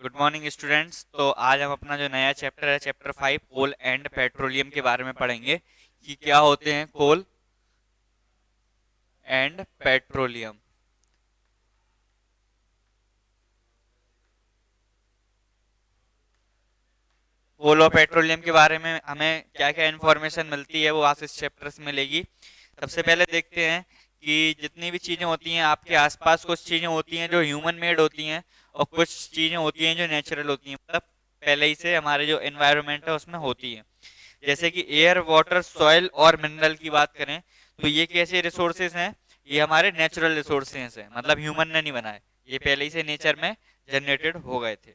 Good morning students. तो आज हम अपना जो नया चैप्टर है चैप्टर 5 कोल एंड पेट्रोलियम के बारे में पढ़ेंगे कि क्या होते हैं कोल एंड पेट्रोलियम। कोल और पेट्रोलियम के बारे में हमें क्या क्या इन्फॉर्मेशन मिलती है वो आज इस चैप्टर से मिलेगी। सबसे पहले देखते हैं कि जितनी भी चीज़ें होती हैं आपके आसपास, कुछ चीज़ें होती हैं जो ह्यूमन मेड होती हैं और कुछ चीज़ें होती हैं जो नेचुरल होती हैं, मतलब पहले ही से हमारे जो एनवायरनमेंट है उसमें होती है। जैसे कि एयर, वाटर, सॉइल और मिनरल की बात करें तो ये कैसे रिसोर्सेज हैं? ये हमारे नेचुरल रिसोर्सेज हैं, मतलब ह्यूमन ने नहीं बनाए, ये पहले ही से नेचर में जनरेटेड हो गए थे।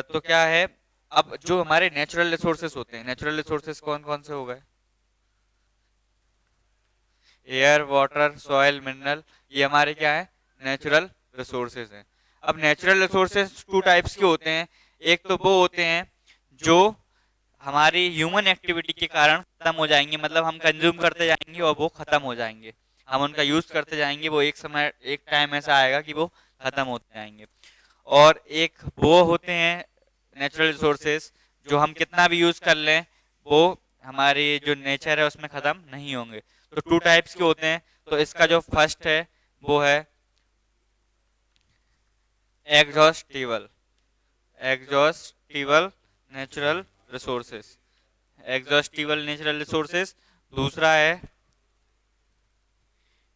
तो क्या है, अब जो हमारे नेचुरल रिसोर्सेज होते हैं, नेचुरल रिसोर्सेज कौन कौन से हो गए? एयर, वाटर, सॉइल, मिनरल, ये हमारे क्या है? नेचुरल रिसोर्सेज हैं। अब नेचुरल रिसोर्सेज टू टाइप्स के होते हैं। एक तो वो होते हैं जो हमारी ह्यूमन एक्टिविटी के कारण खत्म हो जाएंगे, मतलब हम कंज्यूम करते जाएंगे और वो खत्म हो जाएंगे, हम उनका यूज करते जाएंगे, वो एक समय एक टाइम ऐसा आएगा कि वो खत्म होते जाएंगे। और एक वो होते हैं नेचुरल रिसोर्सेज जो हम कितना भी यूज कर लें वो हमारी जो नेचर है उसमें खत्म नहीं होंगे। तो टू टाइप्स के होते हैं। तो इसका जो फर्स्ट है वो है exhaustible, exhaustible natural resources, exhaustible natural resources. दूसरा है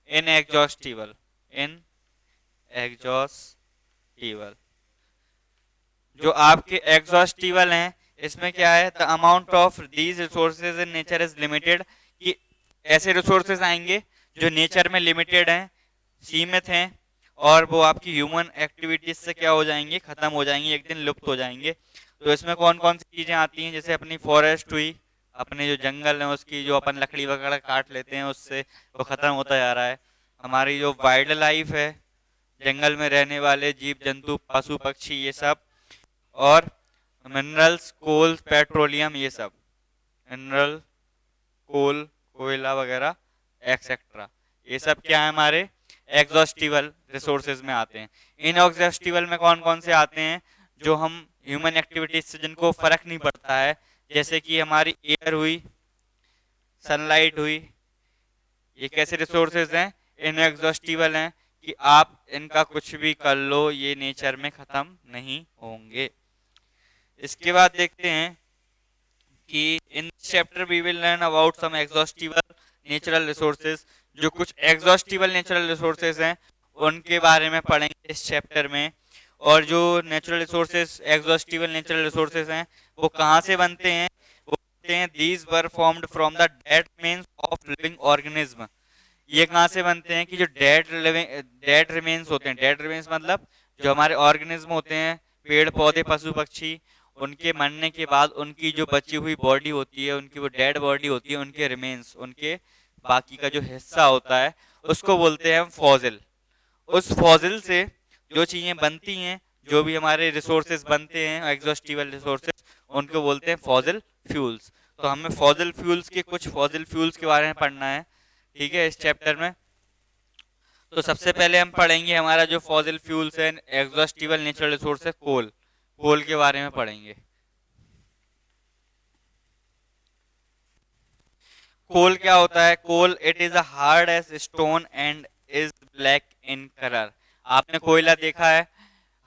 इनएग्जॉस्टिबल, इनएग्जॉस्टिबल। जो आपके एग्जॉस्टिबल हैं इसमें क्या है, the amount of these resources in nature is limited, कि ऐसे रिसोर्सेज आएंगे जो नेचर में लिमिटेड हैं, सीमित हैं, और वो आपकी ह्यूमन एक्टिविटीज से क्या हो जाएंगे, खत्म हो जाएंगे, एक दिन लुप्त हो जाएंगे। तो इसमें कौन कौन सी चीजें आती हैं? जैसे अपनी फॉरेस्ट हुई, अपने जो जंगल है उसकी जो अपन लकड़ी वगैरह काट लेते हैं उससे वो खत्म होता जा रहा है। हमारी जो वाइल्ड लाइफ है, जंगल में रहने वाले जीव जंतु, पशु पक्षी, ये सब। और मिनरल्स, कोल, पेट्रोलियम, ये सब, मिनरल, कोल, कोयला वगैरह, एक्सेट्रा, ये सब क्या है, हमारे एग्जॉस्टिबल रिसोर्सेज में आते हैं। इन एग्जॉस्टिबल में कौन कौन से आते हैं? जो हम ह्यूमन एक्टिविटीज से जिनको फर्क नहीं पड़ता है, जैसे कि हमारी एयर हुई, सनलाइट हुई, ये कैसे रिसोर्सेज हैं? इनएग्जॉस्टिबल हैं, कि आप इनका कुछ भी कर लो ये नेचर में खत्म नहीं होंगे। इसके बाद देखते हैं कि in chapter we will learn about some exhaustible natural resources. जो कुछ एग्जॉस्टिबल नेचुरल रिसोर्सेज हैं उनके बारे में पढ़ेंगे इस चैप्टर में। और जो natural resources, exhaustible natural resources हैं, वो कहाँ से बनते हैं? वो बनते हैं these were formed from the dead remains of living organism. ये कहाँ से बनते हैं? कि जो डेड रिमेन्स होते हैं, डेड रिमेन्स मतलब जो हमारे ऑर्गेनिज्म होते हैं, पेड़ पौधे, पशु पक्षी, उनके मरने के बाद उनकी जो बची हुई बॉडी होती है, उनकी वो डेड बॉडी होती है, उनके रिमेन्स, उनके बाकी का जो हिस्सा होता है उसको बोलते हैं हम फॉसिल। उस फॉसिल से जो चीजें बनती हैं, जो भी हमारे रिसोर्सेज बनते हैं एग्जॉस्टिबल रिसोर्सेज, उनको बोलते हैं फॉसिल फ्यूल्स। तो हमें फॉसिल फ्यूल्स के, कुछ फॉसिल फ्यूल्स के बारे में पढ़ना है, ठीक है, इस चैप्टर में। तो सबसे पहले हम पढ़ेंगे हमारा जो फॉसिल फ्यूल्स है, एग्जॉस्टिबल नेचुरल रिसोर्स है कोल, कोल के बारे में पढ़ेंगे। कोल क्या होता है? Coal, it is a hard as stone and is black in colour. आपने कोयला देखा है,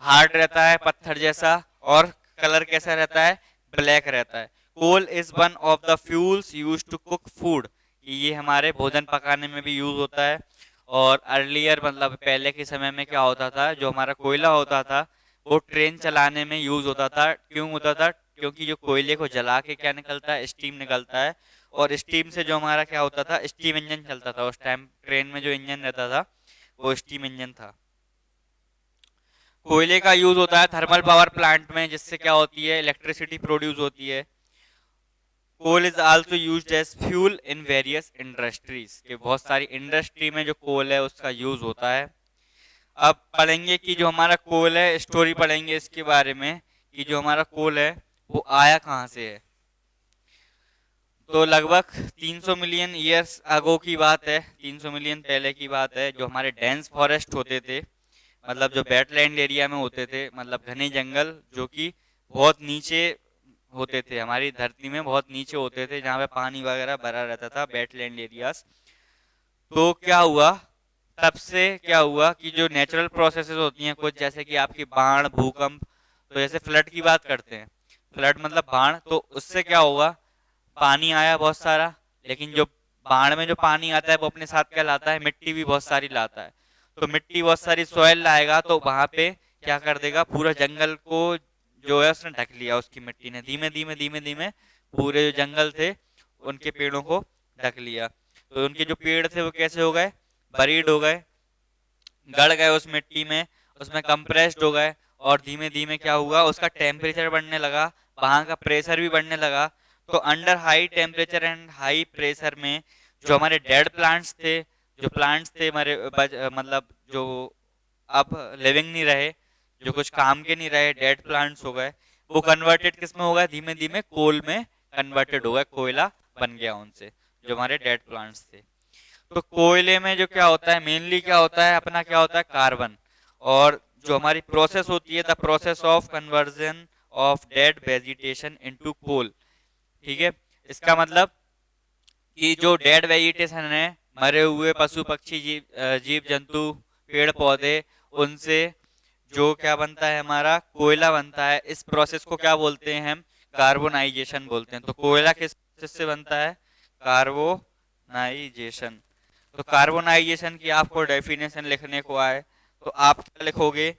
हार्ड रहता है पत्थर जैसा, और कलर कैसा रहता है? ब्लैक रहता है। Coal is one of the fuels use to cook food, ये हमारे भोजन पकाने में भी यूज होता है। और अर्लियर, मतलब पहले के समय में क्या होता था, जो हमारा कोयला होता था वो ट्रेन चलाने में यूज होता था। क्यों होता था? क्योंकि जो कोयले को जला के क्या निकलता है, स्टीम निकलता है, और स्टीम से जो हमारा क्या होता था, स्टीम इंजन चलता था। उस टाइम ट्रेन में जो इंजन रहता था वो स्टीम इंजन था। कोयले का यूज होता है थर्मल पावर प्लांट में, जिससे क्या होती है, इलेक्ट्रिसिटी प्रोड्यूस होती है। Coal is also used as fuel in various industries, के बहुत सारी इंडस्ट्री में जो कोल है उसका यूज होता है। अब पढ़ेंगे कि जो हमारा कोल है, स्टोरी पढ़ेंगे इसके बारे में कि जो हमारा कोल है वो आया कहाँ से है। तो लगभग 300 मिलियन ईयर्स अगो की बात है, 300 मिलियन पहले की बात है। जो हमारे डेंस फॉरेस्ट होते थे, मतलब जो वेटलैंड एरिया में होते थे, मतलब घने जंगल जो कि बहुत नीचे होते थे, हमारी धरती में बहुत नीचे होते थे, जहाँ पे पानी वगैरह भरा रहता था, वेटलैंड एरियाज। तो क्या हुआ, तब से क्या हुआ कि जो नेचुरल प्रोसेसेस होती हैं कुछ, जैसे कि आपकी बाढ़, भूकंप, तो जैसे फ्लड की बात करते हैं, फ्लड मतलब बाढ़, तो उससे क्या हुआ, पानी आया बहुत सारा, लेकिन जो बाढ़ में जो पानी आता है वो अपने साथ क्या लाता है, मिट्टी भी बहुत सारी लाता है। तो मिट्टी बहुत सारी सॉइल लाएगा, तो वहां पे क्या कर देगा, पूरा जंगल को जो है उसने ढक लिया, उसकी मिट्टी ने धीमे धीमे धीमे धीमे पूरे जो जंगल थे उनके पेड़ों को ढक लिया। तो उनके जो पेड़ थे वो कैसे हो गए, बरीड हो गए, गड़ गए उस मिट्टी में, उसमें कंप्रेस्ड हो गए, और धीमे धीमे क्या हुआ, उसका टेम्परेचर बढ़ने लगा, वहां का प्रेशर भी बढ़ने लगा। तो under high temperature and high pressure में जो हमारे डेड प्लांट्स थे, जो प्लांट्स थे हमारे मतलब जो अब लिविंग नहीं रहे, जो कुछ काम के नहीं रहे, डेड प्लांट्स हो गए, वो कन्वर्टेड किस में हो गए, धीमे धीमे कोल में कन्वर्टेड हो गए, कोयला बन गया उनसे, जो हमारे डेड प्लांट्स थे। तो कोयले में जो क्या होता है, मेनली क्या होता है, अपना क्या होता है, कार्बन। और जो हमारी प्रोसेस होती है, the process of conversion of dead vegetation into coal, ठीक है। इसका मतलब कि जो डेड वेजिटेशन है, मरे हुए पशु पक्षी जीव जंतु पेड़ पौधे, उनसे जो क्या बनता है, हमारा कोयला बनता है। इस प्रोसेस को क्या बोलते हैं हम, कार्बोनाइजेशन बोलते हैं। तो कोयला किस प्रोसेस से बनता है, कार्बोनाइजेशन। तो कार्बोनाइजेशन की आपको डेफिनेशन लिखने को आए तो आप क्या लिखोगे,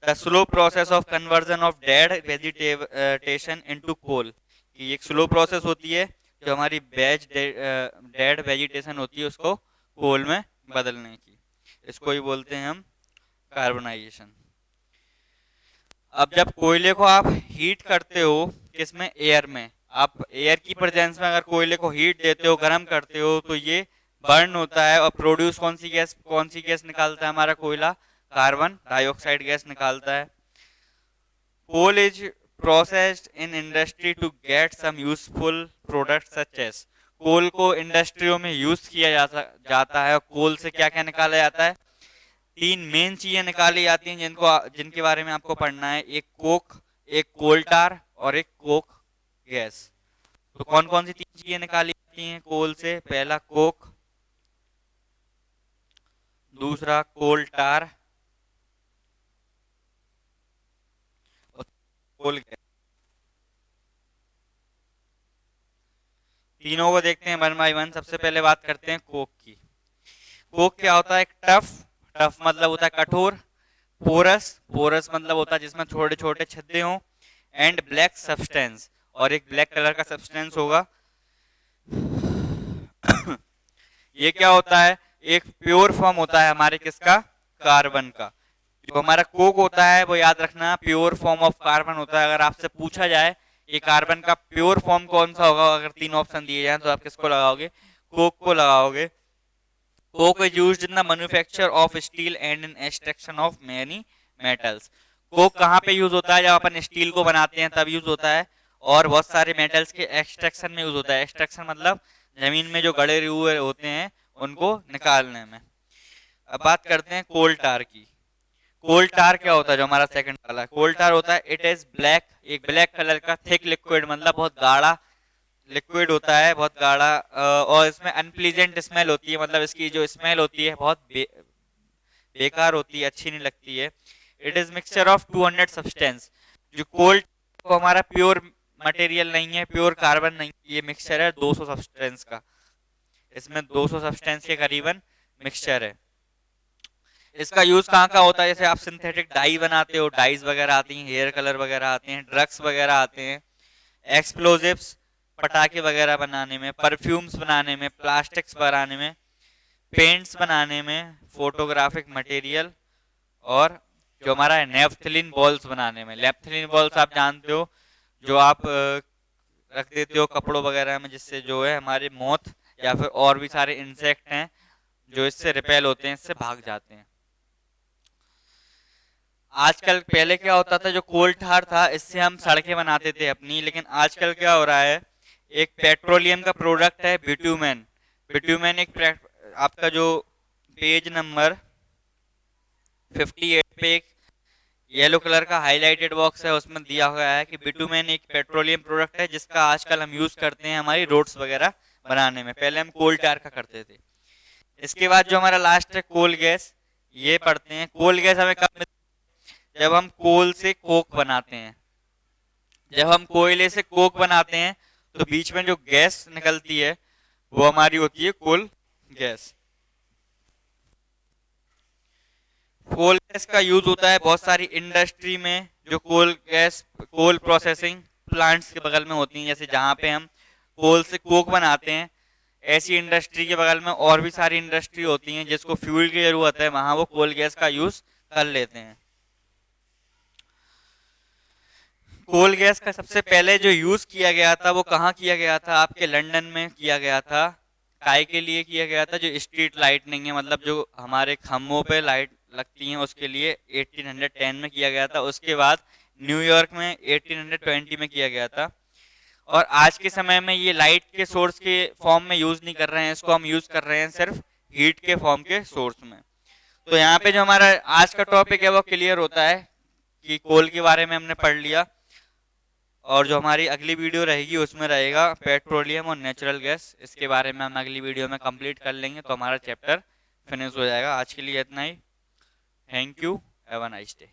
the slow process of conversion of dead vegetation into coal. कि एक स्लो प्रोसेस होती है, जो हमारी डेड वेजिटेशन होती है उसको कोल में बदलने की, इसको ही बोलते हैं हम कार्बोनाइजेशन। अब जब कोयले को आप हीट करते हो, किसमें, एयर में, आप एयर की प्रेजेंस में अगर कोयले को हीट देते हो, गर्म करते हो, तो ये बर्न होता है, और प्रोड्यूस कौन सी गैस निकालता है हमारा कोयला, कार्बन डाइऑक्साइड गैस निकालता है। Coal is processed in industry to get some useful product such as. Coal को इंडस्ट्रियों में यूज किया जाता है, और कोल से क्या क्या निकाला जाता है, तीन मेन चीजें निकाली जाती हैं जिनके बारे में आपको पढ़ना है, एक कोक, एक कोल टार, और एक कोक गैस। तो कौन कौन सी तीन चीजें निकाली जाती हैं कोल से, पहला कोक, दूसरा कोल टार, और कोल गैस। तीनों को देखते हैं वन बाय वन। सबसे पहले बात करते हैं कोक की। कोक क्या होता है, एक टफ, टफ मतलब होता है कठोर, पोरस, पोरस मतलब होता है जिसमें छोटे छोटे छद्दे हों, एंड ब्लैक सब्सटेंस, और एक ब्लैक कलर का सब्सटेंस होगा। ये क्या होता है, एक प्योर फॉर्म होता है हमारे किसका, कार्बन का। जो हमारा कोक होता है वो याद रखना प्योर फॉर्म ऑफ कार्बन होता है। अगर आपसे पूछा जाए ये कार्बन का प्योर फॉर्म कौन सा होगा, अगर तीन ऑप्शन दिए जाए तो आप किसको लगाओगे, कोक को लगाओगे। Coke is used in the manufacture of steel and in extraction of many metals. Coke कहाँ पे यूज होता है, जब अपन स्टील को बनाते हैं तब यूज होता है, और बहुत सारे मेटल्स के एक्सट्रैक्शन में यूज होता है। एक्सट्रैक्शन मतलब जमीन में जो गड़े हुए होते हैं उनको निकालने में। अब बात करते हैं कोल टार की। कोल टार क्या होता है, जो हमारा सेकंड वाला कोल टार होता है, इट इज ब्लैक, एक ब्लैक कलर का थिक लिक्विड, मतलब बहुत गाढ़ा लिक्विड होता है, बहुत गाढ़ा, और इसमें अनप्लीजेंट स्मेल होती है, मतलब इसकी जो स्मेल होती है बहुत बेकार होती है, अच्छी नहीं लगती है। It is mixture of 200 substance. जो कोल को हमारा प्योर मटेरियल नहीं है, प्योर कार्बन नहीं, ये मिक्सचर है 200 सब्सटेंस का, इसमें 200 सब्सटेंस के करीबन मिक्सचर है। इसका यूज कहाँ का होता है, जैसे आप सिंथेटिक डाई बनाते हो, डाइज वगैरह आती हैं, हेयर कलर वगैरह आते हैं, ड्रग्स वगैरह आते हैं, एक्सप्लोजिव्स पटाखे वगैरह बनाने में, परफ्यूम्स बनाने में, प्लास्टिक्स बनाने में, पेंट्स बनाने में, फोटोग्राफिक मटेरियल, और जो हमारा है नेफ्थलीन बॉल्स बनाने में। नेफ्थलीन बॉल्स आप जानते हो, जो आप रख देते हो कपड़ों वगैरह में, जिससे जो है हमारे मोथ या फिर और भी सारे इंसेक्ट हैं जो इससे रिपेल होते हैं, इससे भाग जाते हैं। आजकल, पहले क्या होता था, जो कोल ठार था इससे हम सड़कें बनाते थे अपनी, लेकिन आजकल क्या हो रहा है, एक पेट्रोलियम का प्रोडक्ट है बिट्यूमेन। बिट्यूमेन एक आपका जो पेज नंबर 58 पे एक येलो कलर का हाईलाइटेड बॉक्स है, उसमें दिया हुआ है कि बिटुमेन एक पेट्रोलियम प्रोडक्ट है जिसका आजकल हम यूज करते हैं हमारी रोड्स वगैरह बनाने में। पहले हम कोल टार का करते थे। इसके बाद जो हमारा लास्ट है कोल गैस, ये पढ़ते हैं। कोल गैस हमें कब मिलती है? जब हम कोल से कोक बनाते हैं। जब हम कोयले से कोक बनाते हैं तो बीच में जो गैस निकलती है वो हमारी होती है कोल गैस। कोल गैस का यूज होता है बहुत सारी इंडस्ट्री में, जो कोल गैस कोल प्रोसेसिंग प्लांट्स के बगल में होती हैं, जैसे जहाँ पे हम कोल से कोक बनाते हैं, ऐसी इंडस्ट्री के बगल में और भी सारी इंडस्ट्री होती हैं जिसको फ्यूल की जरूरत है, वहां वो कोल गैस का यूज कर लेते हैं। कोल गैस का सबसे पहले जो यूज किया गया था वो कहाँ किया गया था? आपके लंदन में किया गया था। काय के लिए किया गया था? जो स्ट्रीट लाइट नहीं है, मतलब जो हमारे खम्भों पे लाइट लगती हैं उसके लिए 1810 में किया गया था। उसके बाद न्यूयॉर्क में 1820 में किया गया था। और आज के समय में ये लाइट के सोर्स के फॉर्म में यूज नहीं कर रहे हैं, इसको हम यूज कर रहे हैं सिर्फ हीट के फॉर्म के सोर्स में। तो यहाँ पे जो हमारा आज का टॉपिक है वो क्लियर होता है कि कोल के बारे में हमने पढ़ लिया। और जो हमारी अगली वीडियो रहेगी उसमें रहेगा पेट्रोलियम और नेचुरल गैस, इसके बारे में हम अगली वीडियो में कंप्लीट कर लेंगे तो हमारा चैप्टर फिनिश हो जाएगा। आज के लिए इतना ही। Thank you, have a nice day.